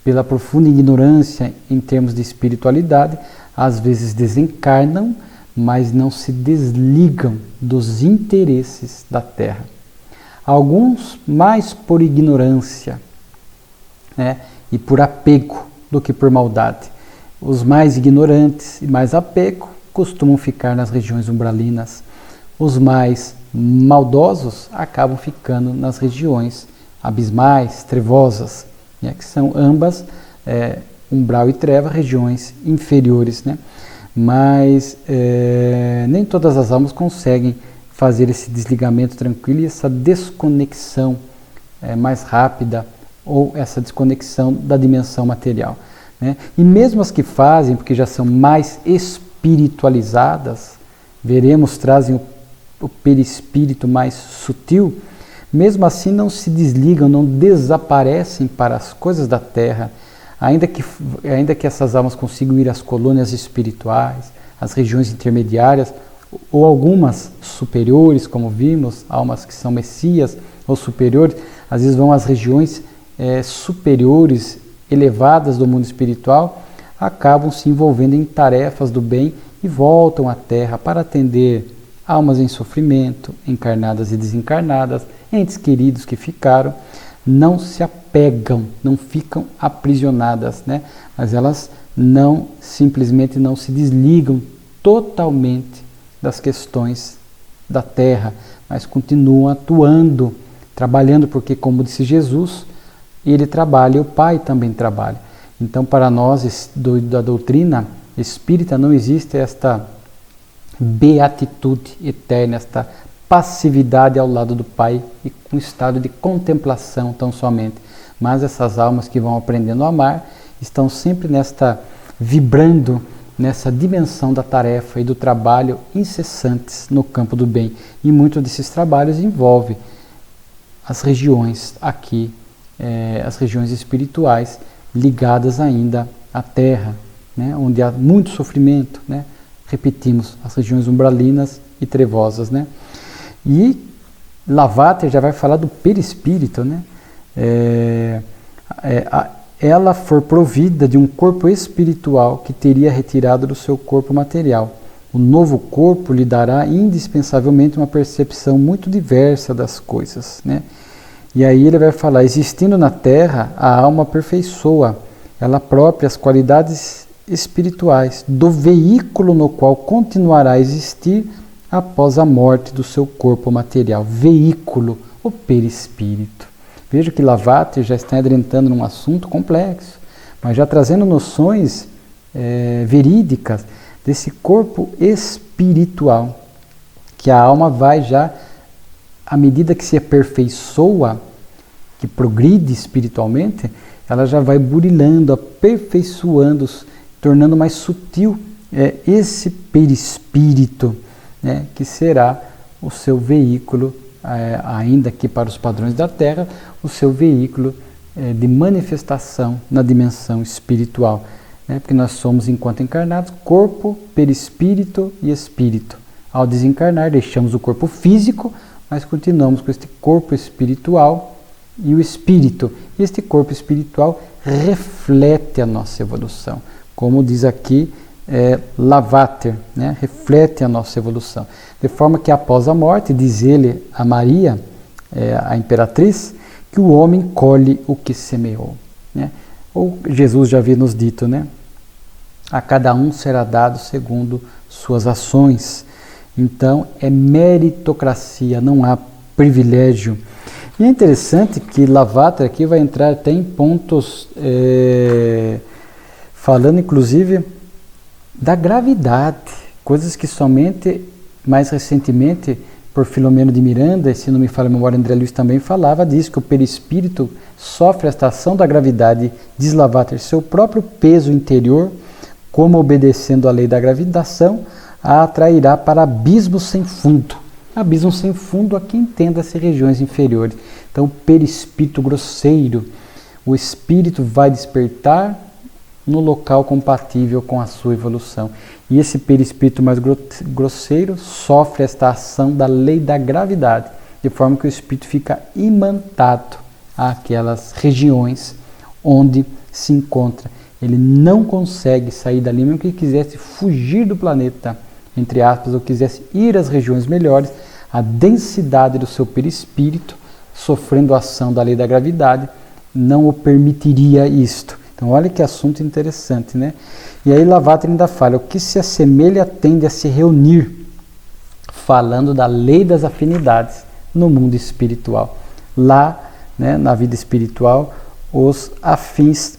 pela profunda ignorância em termos de espiritualidade, às vezes desencarnam, mas não se desligam dos interesses da Terra. Alguns mais por ignorância, né, e por apego do que por maldade. Os mais ignorantes e mais apego costumam ficar nas regiões umbralinas. Os mais maldosos acabam ficando nas regiões abismais, trevosas, né, que são ambas, umbral e treva, regiões inferiores, né? mas nem todas as almas conseguem fazer esse desligamento tranquilo e essa desconexão mais rápida, ou essa desconexão da dimensão material, né? E mesmo as que fazem, porque já são mais espiritualizadas, veremos, trazem o perispírito mais sutil, mesmo assim não se desligam, não desaparecem para as coisas da Terra, ainda que essas almas consigam ir às colônias espirituais, às regiões intermediárias, ou algumas superiores, como vimos, almas que são messias ou superiores, às vezes vão às regiões superiores, elevadas do mundo espiritual, acabam se envolvendo em tarefas do bem e voltam à Terra para atender almas em sofrimento, encarnadas e desencarnadas, entes queridos que ficaram, não se apegam, não ficam aprisionadas, né? Mas elas simplesmente não se desligam totalmente das questões da Terra, mas continuam atuando, trabalhando, porque, como disse Jesus, ele trabalha e o Pai também trabalha. Então, para nós da doutrina espírita, não existe esta beatitude eterna, esta passividade ao lado do Pai e com estado de contemplação tão somente. Mas essas almas que vão aprendendo a amar estão sempre vibrando nessa dimensão da tarefa e do trabalho incessantes no campo do bem. E muitos desses trabalhos envolvem as regiões aqui, as regiões espirituais ligadas ainda à Terra, né, onde há muito sofrimento, né? Repetimos, as regiões umbralinas e trevosas, né? E Lavater já vai falar do perispírito, né? Ela for provida de um corpo espiritual que teria retirado do seu corpo material. O novo corpo lhe dará indispensavelmente uma percepção muito diversa das coisas, né? E aí ele vai falar, existindo na Terra, a alma aperfeiçoa ela própria as qualidades espirituais do veículo no qual continuará a existir após a morte do seu corpo material. Veículo, o perispírito. Veja que Lavater já está adentrando num assunto complexo, mas já trazendo noções verídicas desse corpo espiritual, que a alma vai já, à medida que se aperfeiçoa, que progride espiritualmente, ela já vai burilando, aperfeiçoando, tornando mais sutil esse perispírito, né, que será o seu veículo, ainda que para os padrões da Terra, o seu veículo de manifestação na dimensão espiritual, né, porque nós somos, enquanto encarnados, corpo, perispírito e espírito. Ao desencarnar, deixamos o corpo físico, mas continuamos com este corpo espiritual e o espírito. E este corpo espiritual reflete a nossa evolução. Como diz aqui Lavater, né? Reflete a nossa evolução. De forma que após a morte, diz ele a Maria, a imperatriz, que o homem colhe o que semeou, né? Ou Jesus já havia nos dito, né? A cada um será dado segundo suas ações. Então é meritocracia, não há privilégio. E é interessante que Lavater aqui vai entrar até em pontos falando inclusive da gravidade, coisas que somente mais recentemente por Filomeno de Miranda, se não me falha a memória, André Luiz também falava disso, que o perispírito sofre esta ação da gravidade, diz Lavater, seu próprio peso interior, como obedecendo à lei da gravitação, a atrairá para abismos sem fundo. Abismo sem fundo a quem entenda-se regiões inferiores. Então, o perispírito grosseiro, o espírito vai despertar no local compatível com a sua evolução. E esse perispírito mais grosseiro sofre esta ação da lei da gravidade, de forma que o espírito fica imantado àquelas regiões onde se encontra. Ele não consegue sair dali, mesmo que quisesse fugir do planeta, entre aspas, ou quisesse ir às regiões melhores, a densidade do seu perispírito, sofrendo a ação da lei da gravidade, não o permitiria isto. Então, olha que assunto interessante, né? E aí Lavater ainda fala, o que se assemelha tende a se reunir, falando da lei das afinidades no mundo espiritual. Lá, né, na vida espiritual, os afins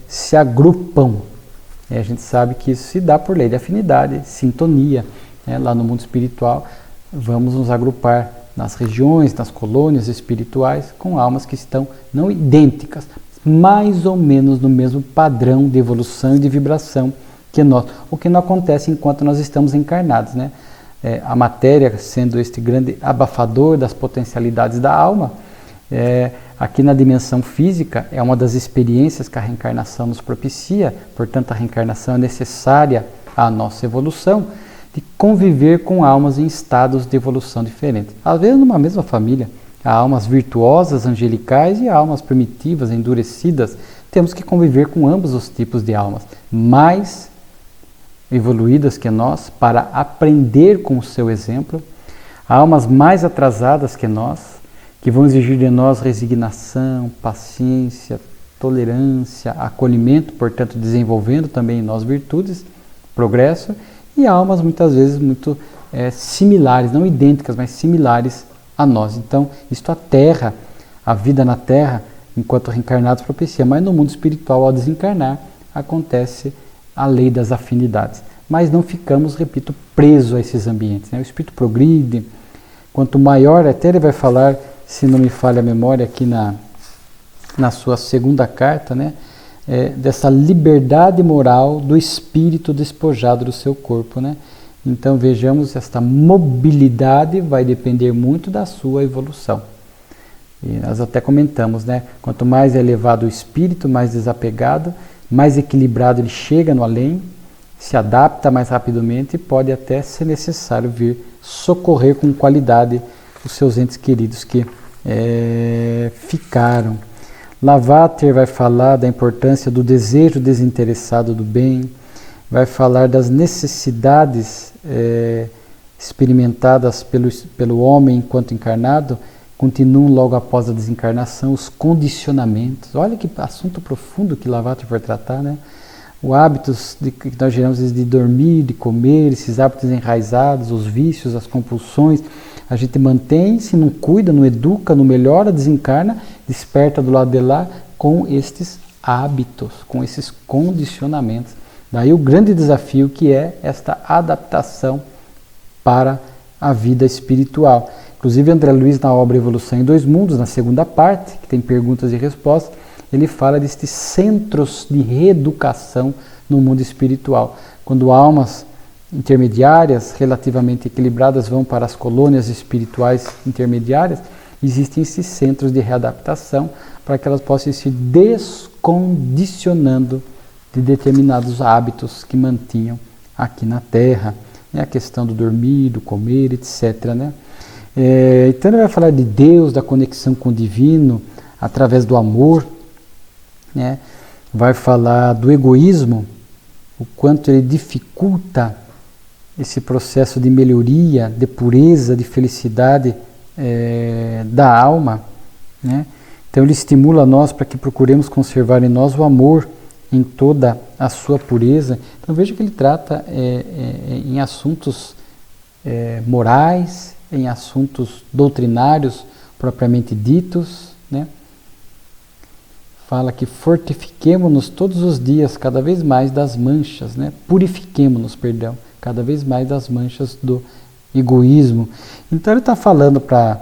se agrupam A gente sabe que isso se dá por lei de afinidade, sintonia. Lá no mundo espiritual, vamos nos agrupar nas regiões, nas colônias espirituais, com almas que estão não idênticas, mais ou menos no mesmo padrão de evolução e de vibração que nós. O que não acontece enquanto nós estamos encarnados, né? A matéria sendo este grande abafador das potencialidades da alma, aqui na dimensão física é uma das experiências que a reencarnação nos propicia, portanto a reencarnação é necessária à nossa evolução, de conviver com almas em estados de evolução diferentes. Às vezes numa mesma família, há almas virtuosas, angelicais e almas primitivas, endurecidas. Temos que conviver com ambos os tipos de almas, mais evoluídas que nós, para aprender com o seu exemplo. Há almas mais atrasadas que nós, que vão exigir de nós resignação, paciência, tolerância, acolhimento, portanto desenvolvendo também em nós virtudes, progresso, e almas muitas vezes muito similares, não idênticas, mas similares a nós. Então, isto a Terra, a vida na Terra, enquanto reencarnados propicia, mas no mundo espiritual, ao desencarnar, acontece a lei das afinidades. Mas não ficamos, repito, presos a esses ambientes. O espírito progride, quanto maior, até ele vai falar, se não me falha a memória, aqui na sua segunda carta, dessa liberdade moral do espírito despojado do seu corpo. Então vejamos, esta mobilidade vai depender muito da sua evolução. E nós até comentamos, quanto mais elevado o espírito, mais desapegado, mais equilibrado ele chega no além, se adapta mais rapidamente e pode até ser necessário vir socorrer com qualidade os seus entes queridos que ficaram. Lavater vai falar da importância do desejo desinteressado do bem, vai falar das necessidades experimentadas pelo homem enquanto encarnado, continuam logo após a desencarnação, os condicionamentos. Olha que assunto profundo que Lavater vai tratar, Os hábitos que nós geramos de dormir, de comer, esses hábitos enraizados, os vícios, as compulsões, a gente mantém, se não cuida, não educa, não melhora, desencarna, desperta do lado de lá com estes hábitos, com esses condicionamentos. Daí o grande desafio que é esta adaptação para a vida espiritual. Inclusive André Luiz, na obra Evolução em Dois Mundos, na segunda parte, que tem perguntas e respostas, ele fala destes centros de reeducação no mundo espiritual. Quando almas intermediárias, relativamente equilibradas, vão para as colônias espirituais intermediárias, existem esses centros de readaptação para que elas possam ir se descondicionando de determinados hábitos que mantinham aqui na Terra. A questão do dormir, do comer, etc. Então ele vai falar de Deus, da conexão com o divino, através do amor. Vai falar do egoísmo, o quanto ele dificulta esse processo de melhoria, de pureza, de felicidade da alma. Então ele estimula nós para que procuremos conservar em nós o amor em toda a sua pureza. Então veja que ele trata em assuntos morais, em assuntos doutrinários propriamente ditos, Fala que fortifiquemo-nos todos os dias, cada vez mais das manchas, purifiquemo-nos, cada vez mais das manchas do egoísmo. Então ele está falando para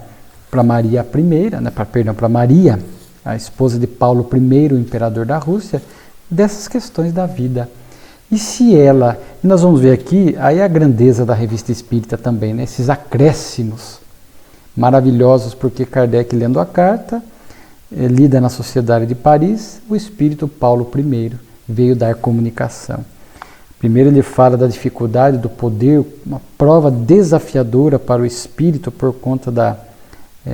Maria I, para Maria, a esposa de Paulo I, o imperador da Rússia, dessas questões da vida. E se ela, e nós vamos ver aqui, aí a grandeza da Revista Espírita também, esses acréscimos maravilhosos, porque Kardec, lendo a carta, lida na Sociedade de Paris, o espírito Paulo I veio dar comunicação. Primeiro ele fala da dificuldade do poder, uma prova desafiadora para o espírito por conta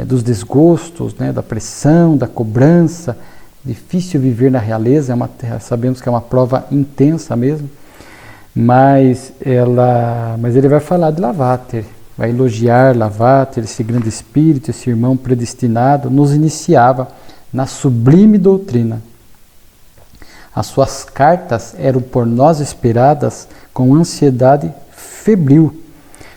dos desgostos, da pressão, da cobrança. Difícil viver na realeza, sabemos que é uma prova intensa mesmo, mas ele vai falar de Lavater, vai elogiar Lavater, esse grande espírito, esse irmão predestinado, nos iniciava na sublime doutrina. As suas cartas eram por nós esperadas com ansiedade febril.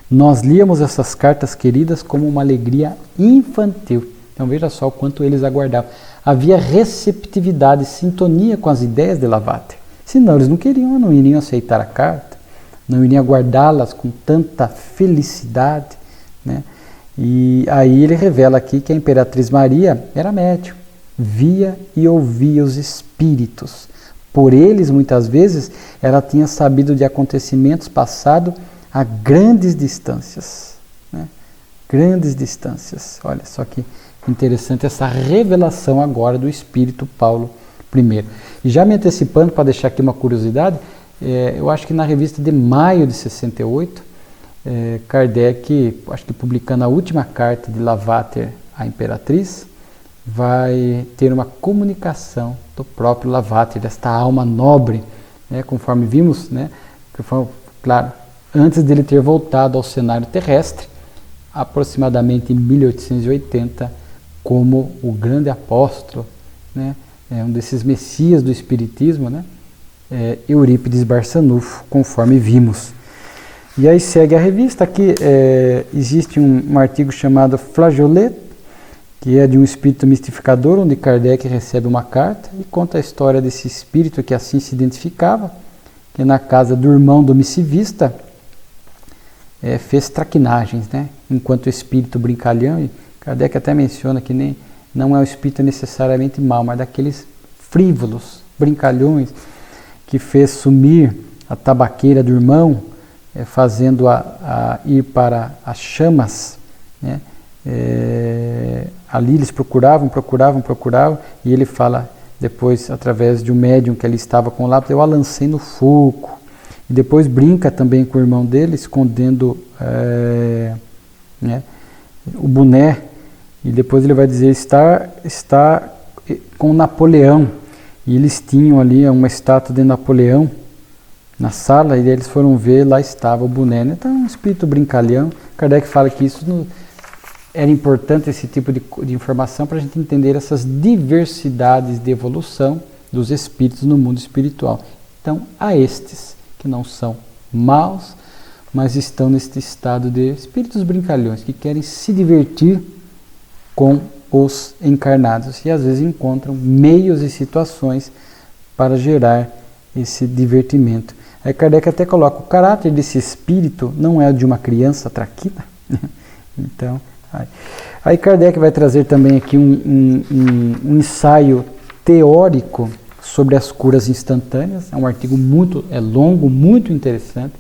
Nós líamos essas cartas queridas como uma alegria infantil. Então veja só o quanto eles aguardavam. Havia receptividade, sintonia com as ideias de Lavater. Senão eles não iriam aceitar a carta, não iriam guardá-las com tanta felicidade, né? E aí ele revela aqui que a Imperatriz Maria era médium, via e ouvia os espíritos. Por eles, muitas vezes, ela tinha sabido de acontecimentos passados a grandes distâncias, né? Grandes distâncias. Olha só que interessante essa revelação agora do Espírito Paulo I. E já me antecipando, para deixar aqui uma curiosidade, eu acho que na revista de maio de 68, Kardec, acho que publicando a última carta de Lavater à Imperatriz, vai ter uma comunicação do próprio Lavater, desta alma nobre, né, conforme vimos, né, que foi, claro, antes dele ter voltado ao cenário terrestre, aproximadamente em 1880, como o grande apóstolo, né, um desses messias do Espiritismo, né, Eurípides Barçanufo, conforme vimos. E aí segue a revista, aqui existe um artigo chamado Flageolet, que é de um espírito mistificador, onde Kardec recebe uma carta e conta a história desse espírito que assim se identificava, que na casa do irmão do missivista fez traquinagens, né? Enquanto o espírito brincalhão, e Kardec até menciona que não é o espírito necessariamente mau, mas daqueles frívolos, brincalhões, que fez sumir a tabaqueira do irmão, fazendo-a ir para as chamas, né? Ali eles procuravam, e ele fala depois, através de um médium que ali estava com o lápis, eu a lancei no fogo. E depois brinca também com o irmão dele, escondendo né, o boné, e depois ele vai dizer, está com Napoleão, e eles tinham ali uma estátua de Napoleão na sala, e eles foram ver, lá estava o boné. Então, um espírito brincalhão. Kardec fala que isso era importante, esse tipo de informação, para a gente entender essas diversidades de evolução dos espíritos no mundo espiritual. Então, há estes que não são maus, mas estão neste estado de espíritos brincalhões, que querem se divertir com os encarnados e às vezes encontram meios e situações para gerar esse divertimento. Aí Kardec até coloca, o caráter desse espírito não é de uma criança traquina. Então, aí Kardec vai trazer também aqui um ensaio teórico sobre as curas instantâneas. É um artigo muito longo, muito interessante,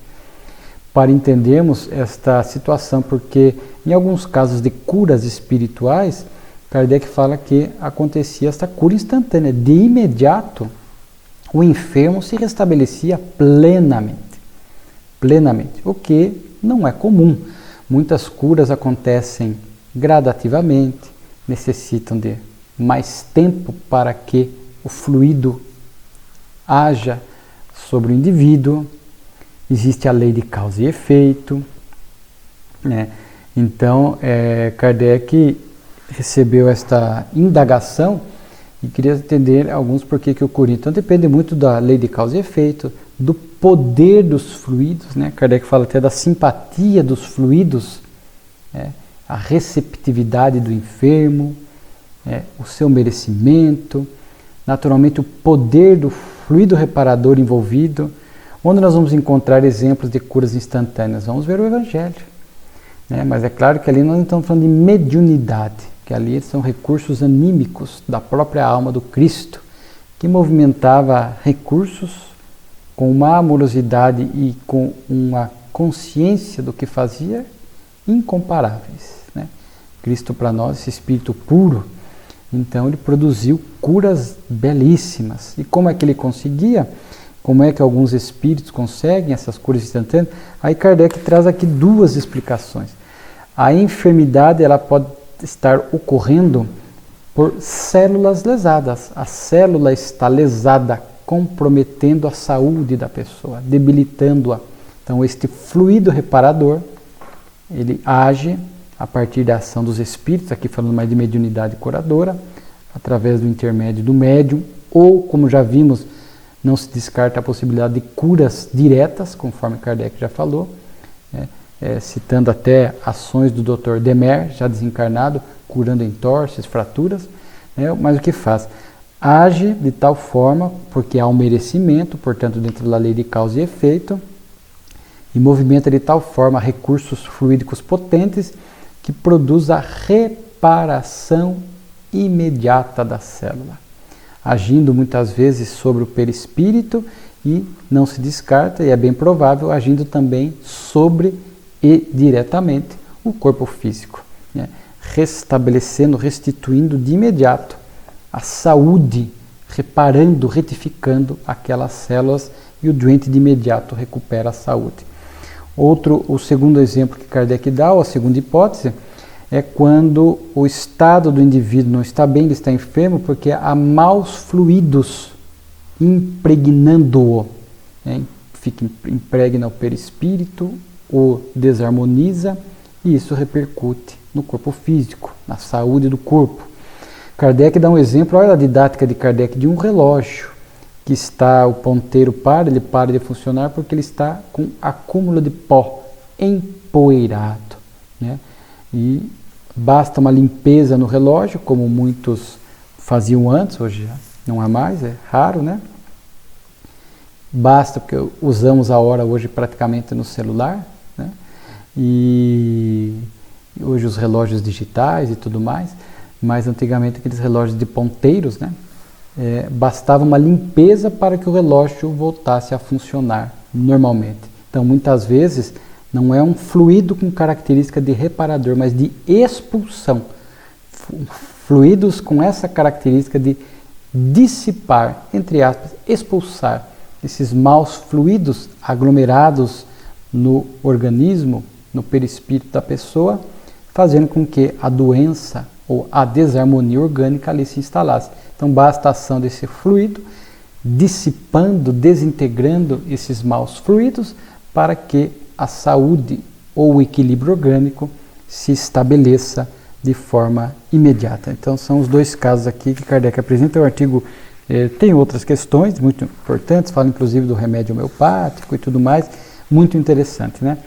para entendermos esta situação, porque em alguns casos de curas espirituais, Kardec fala que acontecia esta cura instantânea. De imediato, o enfermo se restabelecia plenamente, o que não é comum. Muitas curas acontecem gradativamente, necessitam de mais tempo para que o fluido haja sobre o indivíduo. Existe a lei de causa e efeito, né? Então, Kardec recebeu esta indagação e queria entender alguns porquê que ocorria. Então, depende muito da lei de causa e efeito, do poder dos fluidos, né? Kardec fala até da simpatia dos fluidos, né? A receptividade do enfermo, o seu merecimento, naturalmente o poder do fluido reparador envolvido. Onde nós vamos encontrar exemplos de curas instantâneas? Vamos ver o Evangelho, né? Mas é claro que ali nós não estamos falando de mediunidade, que ali são recursos anímicos da própria alma do Cristo, que movimentava recursos com uma amorosidade e com uma consciência do que fazia incomparáveis, né? Cristo para nós, esse Espírito puro, então ele produziu curas belíssimas. E como é que ele conseguia? Como é que alguns espíritos conseguem essas curas instantâneas? Aí Kardec traz aqui duas explicações. A enfermidade ela pode estar ocorrendo por células lesadas. A célula está lesada, comprometendo a saúde da pessoa, debilitando-a. Então, este fluido reparador, ele age a partir da ação dos espíritos, aqui falando mais de mediunidade curadora, através do intermédio do médium, ou, como já vimos, não se descarta a possibilidade de curas diretas, conforme Kardec já falou, citando até ações do Dr. Demer, já desencarnado, curando entorses, fraturas, mas o que faz? age de tal forma, porque há um merecimento, portanto, dentro da lei de causa e efeito, e movimenta de tal forma recursos fluídicos potentes que produz a reparação imediata da célula, agindo muitas vezes sobre o perispírito e não se descarta, e é bem provável, agindo também sobre e diretamente o corpo físico, né? Restabelecendo, restituindo de imediato a saúde, reparando, retificando aquelas células, e o doente de imediato recupera a saúde. O segundo exemplo que Kardec dá, ou a segunda hipótese, é quando o estado do indivíduo não está bem, ele está enfermo, porque há maus fluidos impregnando-o, né? Impregna o perispírito, o desarmoniza, e isso repercute no corpo físico, na saúde do corpo. Kardec dá um exemplo, olha a didática de Kardec, de um relógio que está, o ponteiro ele para de funcionar porque ele está com acúmulo de pó empoeirado, né? E basta uma limpeza no relógio, como muitos faziam antes, hoje não há mais, é raro, né? Basta, porque usamos a hora hoje praticamente no celular, né? E hoje os relógios digitais e tudo mais, mas antigamente aqueles relógios de ponteiros, né? Bastava uma limpeza para que o relógio voltasse a funcionar normalmente. Então, muitas vezes, não é um fluido com característica de reparador, mas de expulsão. Fluidos com essa característica de dissipar, entre aspas, expulsar esses maus fluidos aglomerados no organismo, no perispírito da pessoa, fazendo com que a doença ou a desarmonia orgânica ali se instalasse. Então basta a ação desse fluido, dissipando, desintegrando esses maus fluidos, para que a saúde ou o equilíbrio orgânico se estabeleça de forma imediata. Então são os dois casos aqui que Kardec apresenta. O artigo tem outras questões muito importantes, fala inclusive do remédio homeopático e tudo mais, muito interessante, né?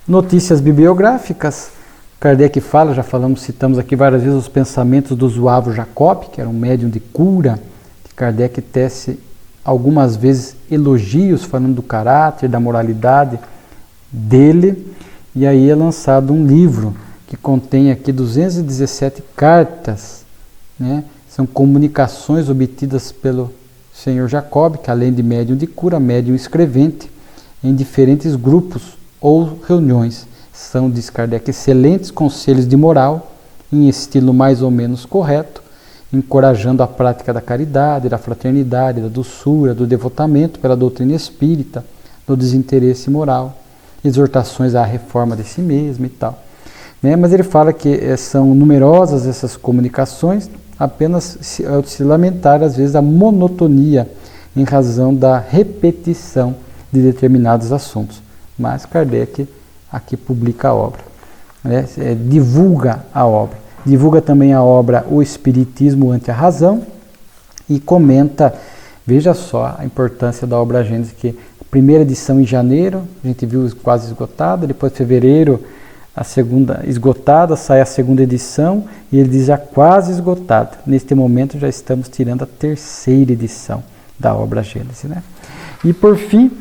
Notícias bibliográficas. Kardec fala, citamos aqui várias vezes os pensamentos do Zuavo Jacob, que era um médium de cura, que Kardec tece algumas vezes elogios, falando do caráter, da moralidade dele, e aí é lançado um livro que contém aqui 217 cartas, né? São comunicações obtidas pelo Senhor Jacob, que além de médium de cura, médium escrevente, em diferentes grupos ou reuniões. São, diz Kardec, excelentes conselhos de moral, em estilo mais ou menos correto, encorajando a prática da caridade, da fraternidade, da doçura, do devotamento pela doutrina espírita, do desinteresse moral, exortações à reforma de si mesmo e tal. Né? Mas ele fala que são numerosas essas comunicações, apenas se lamentar às vezes a monotonia em razão da repetição de determinados assuntos. Mas Kardec aqui publica a obra, né? Divulga a obra. Divulga também a obra O Espiritismo ante a Razão e comenta, veja só a importância da obra Gênesis, que a primeira edição em janeiro, a gente viu quase esgotada, depois em fevereiro a segunda esgotada, sai a segunda edição e ele diz já quase esgotada. Neste momento já estamos tirando a terceira edição da obra Gênesis, né? E por fim,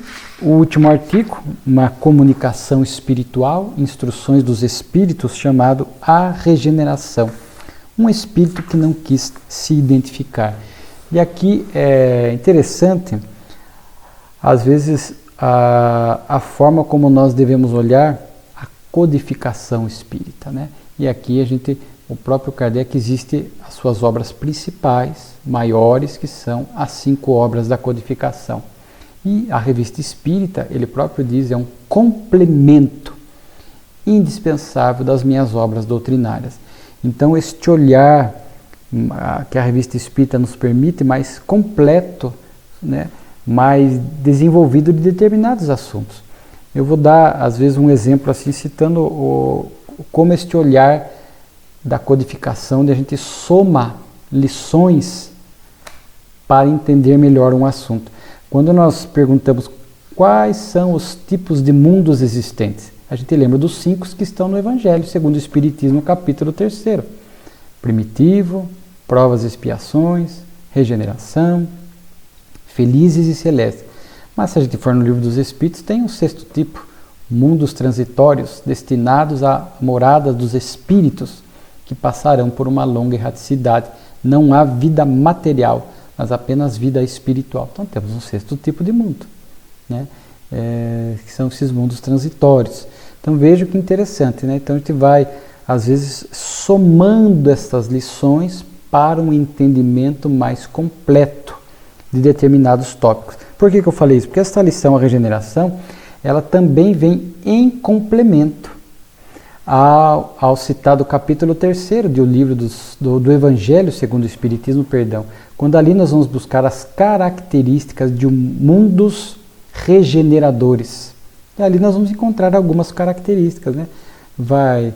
o último artigo, uma comunicação espiritual, instruções dos espíritos, chamado A Regeneração. Um espírito que não quis se identificar. E aqui é interessante, às vezes, a forma como nós devemos olhar a codificação espírita, né? E aqui o próprio Kardec, existe as suas obras principais, maiores, que são as 5 obras da codificação. E a Revista Espírita, ele próprio diz, é um complemento indispensável das minhas obras doutrinárias. Então, este olhar que a Revista Espírita nos permite, mais completo, né, mais desenvolvido de determinados assuntos. Eu vou dar, às vezes, um exemplo assim, citando como este olhar da codificação, onde a gente soma lições para entender melhor um assunto. Quando nós perguntamos quais são os tipos de mundos existentes, a gente lembra dos 5 que estão no Evangelho, segundo o Espiritismo, capítulo 3. Primitivo, provas e expiações, regeneração, felizes e celestes. Mas se a gente for no livro dos Espíritos, tem um sexto tipo, mundos transitórios, destinados à morada dos espíritos, que passarão por uma longa erraticidade. Não há vida material, mas apenas vida espiritual. Então temos um sexto tipo de mundo, né? Que são esses mundos transitórios. Então veja que interessante, né? Então a gente vai, às vezes, somando essas lições para um entendimento mais completo de determinados tópicos. Por que eu falei isso? Porque essa lição, a regeneração, ela também vem em complemento ao citado capítulo 3º do livro do Evangelho segundo o Espiritismo, quando ali nós vamos buscar as características de mundos regeneradores. E ali nós vamos encontrar algumas características, né? Vai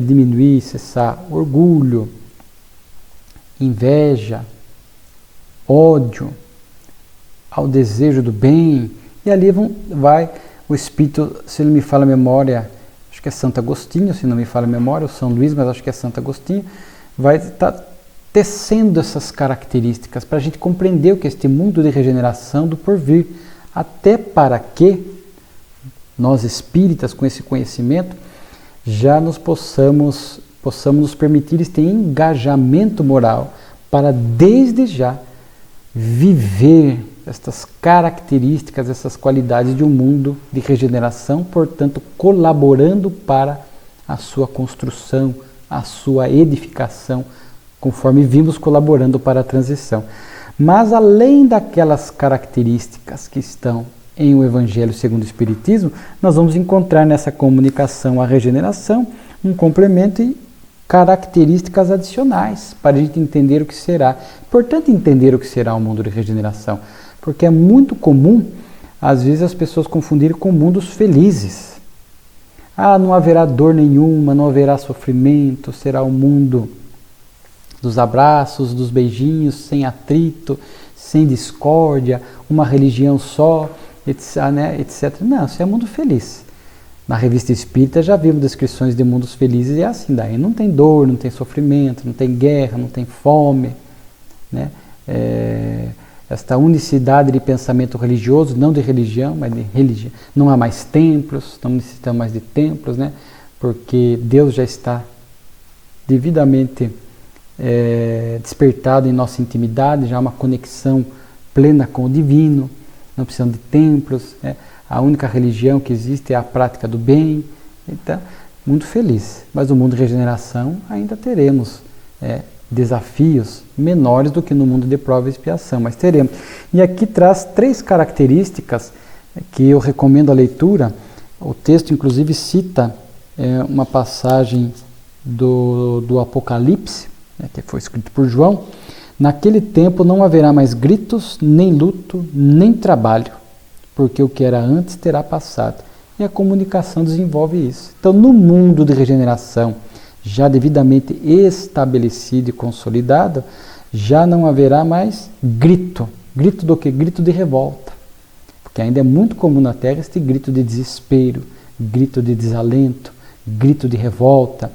diminuir, cessar orgulho, inveja, ódio, ao desejo do bem. E ali vai o Espírito, se ele me fala a memória, acho que é Santo Agostinho, se não me fala a memória, ou São Luís, mas acho que é Santo Agostinho, vai estar tecendo essas características para a gente compreender o que é este mundo de regeneração do porvir, até para que nós espíritas, com esse conhecimento, já possamos nos permitir este engajamento moral para desde já viver estas características, essas qualidades de um mundo de regeneração, portanto, colaborando para a sua construção, a sua edificação, conforme vimos colaborando para a transição. Mas além daquelas características que estão em o Evangelho segundo o Espiritismo, nós vamos encontrar nessa comunicação a regeneração um complemento e características adicionais para a gente entender o que será. Importante entender o que será o mundo de regeneração, porque é muito comum, às vezes, as pessoas confundirem com mundos felizes. Não haverá dor nenhuma, não haverá sofrimento, será o mundo dos abraços, dos beijinhos, sem atrito, sem discórdia, uma religião só, etc. Não, isso é mundo feliz. Na Revista Espírita já vimos descrições de mundos felizes e é assim, daí não tem dor, não tem sofrimento, não tem guerra, não tem fome, né? Esta unicidade de pensamento religioso, não de religião, mas de religião. Não há mais templos, não necessitamos mais de templos, né? Porque Deus já está devidamente despertado em nossa intimidade, já há uma conexão plena com o divino, não precisamos de templos, né? A única religião que existe é a prática do bem. Então, mundo feliz. Mas no mundo de regeneração ainda teremos desafios menores do que no mundo de prova e expiação, mas teremos. E aqui traz 3 características que eu recomendo a leitura. O texto, inclusive, cita uma passagem do Apocalipse, que foi escrito por João. Naquele tempo não haverá mais gritos, nem luto, nem trabalho, porque o que era antes terá passado. E a comunicação desenvolve isso. Então, no mundo de regeneração, já devidamente estabelecido e consolidado, já não haverá mais grito. Grito do quê? Grito de revolta. Porque ainda é muito comum na Terra este grito de desespero, grito de desalento, grito de revolta.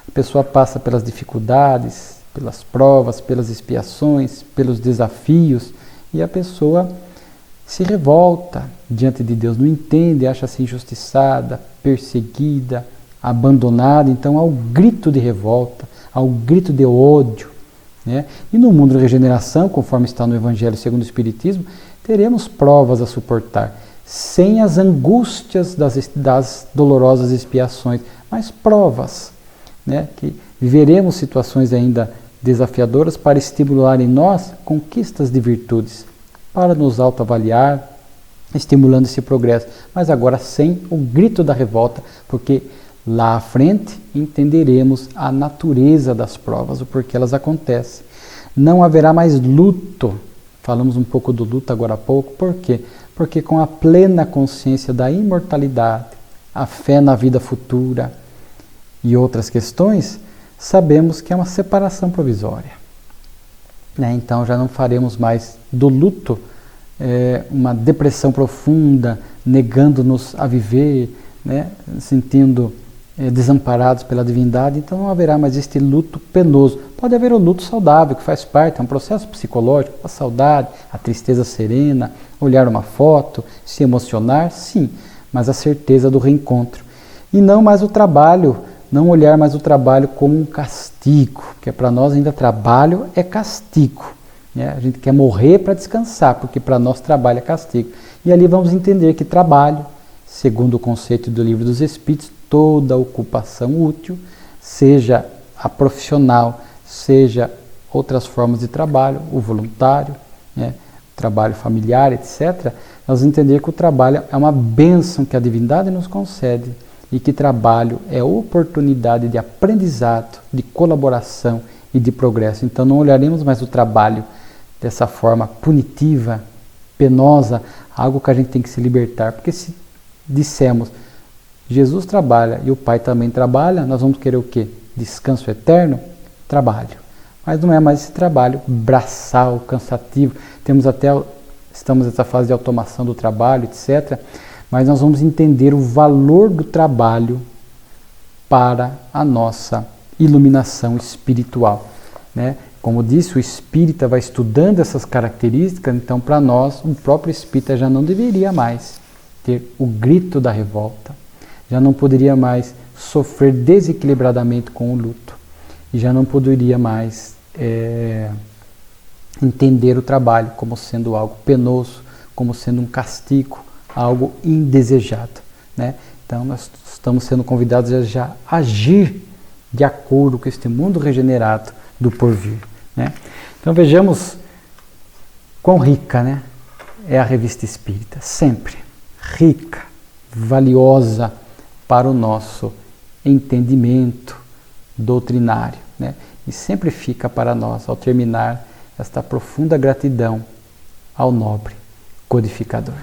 A pessoa passa pelas dificuldades, pelas provas, pelas expiações, pelos desafios, e a pessoa se revolta diante de Deus, não entende, acha-se injustiçada, perseguida, abandonada. Então há o grito de revolta, há o grito de ódio, né? E no mundo de regeneração, conforme está no Evangelho segundo o Espiritismo, teremos provas a suportar, sem as angústias das dolorosas expiações, mas provas, né? Que viveremos situações ainda desafiadoras para estimular em nós conquistas de virtudes, para nos autoavaliar, estimulando esse progresso, mas agora sem o grito da revolta, porque lá à frente entenderemos a natureza das provas, o porquê elas acontecem. Não haverá mais luto. Falamos um pouco do luto agora há pouco. Por quê? Porque com a plena consciência da imortalidade, a fé na vida futura e outras questões, sabemos que é uma separação provisória, né? Então já não faremos mais do luto uma depressão profunda, negando-nos a viver, né? Sentindo desamparados pela divindade, então não haverá mais este luto penoso. Pode haver o luto saudável, que faz parte, é um processo psicológico, a saudade, a tristeza serena, olhar uma foto, se emocionar, sim, mas a certeza do reencontro. E não mais o trabalho, não olhar mais o trabalho como um castigo, porque para nós ainda trabalho é castigo. Né? A gente quer morrer para descansar, porque para nós trabalho é castigo. E ali vamos entender que trabalho, segundo o conceito do Livro dos Espíritos, toda ocupação útil, seja a profissional, seja outras formas de trabalho, o voluntário, né, o trabalho familiar, etc., nós entender que o trabalho é uma bênção que a divindade nos concede e que trabalho é oportunidade de aprendizado, de colaboração e de progresso. Então não olharemos mais o trabalho dessa forma punitiva, penosa, algo que a gente tem que se libertar, porque se dissemos Jesus trabalha e o Pai também trabalha, nós vamos querer o quê? Descanso eterno? Trabalho. Mas não é mais esse trabalho braçal, cansativo. Estamos nessa fase de automação do trabalho, etc. Mas nós vamos entender o valor do trabalho para a nossa iluminação espiritual. Né? Como disse, o espírita vai estudando essas características, então para nós, o próprio espírita já não deveria mais ter o grito da revolta, já não poderia mais sofrer desequilibradamente com o luto, e já não poderia mais entender o trabalho como sendo algo penoso, como sendo um castigo, algo indesejado. Né? Então nós estamos sendo convidados a já agir de acordo com este mundo regenerado do porvir. Né? Então vejamos quão rica, né, é a Revista Espírita, sempre rica, valiosa para o nosso entendimento doutrinário, né? E sempre fica para nós, ao terminar, esta profunda gratidão ao nobre codificador.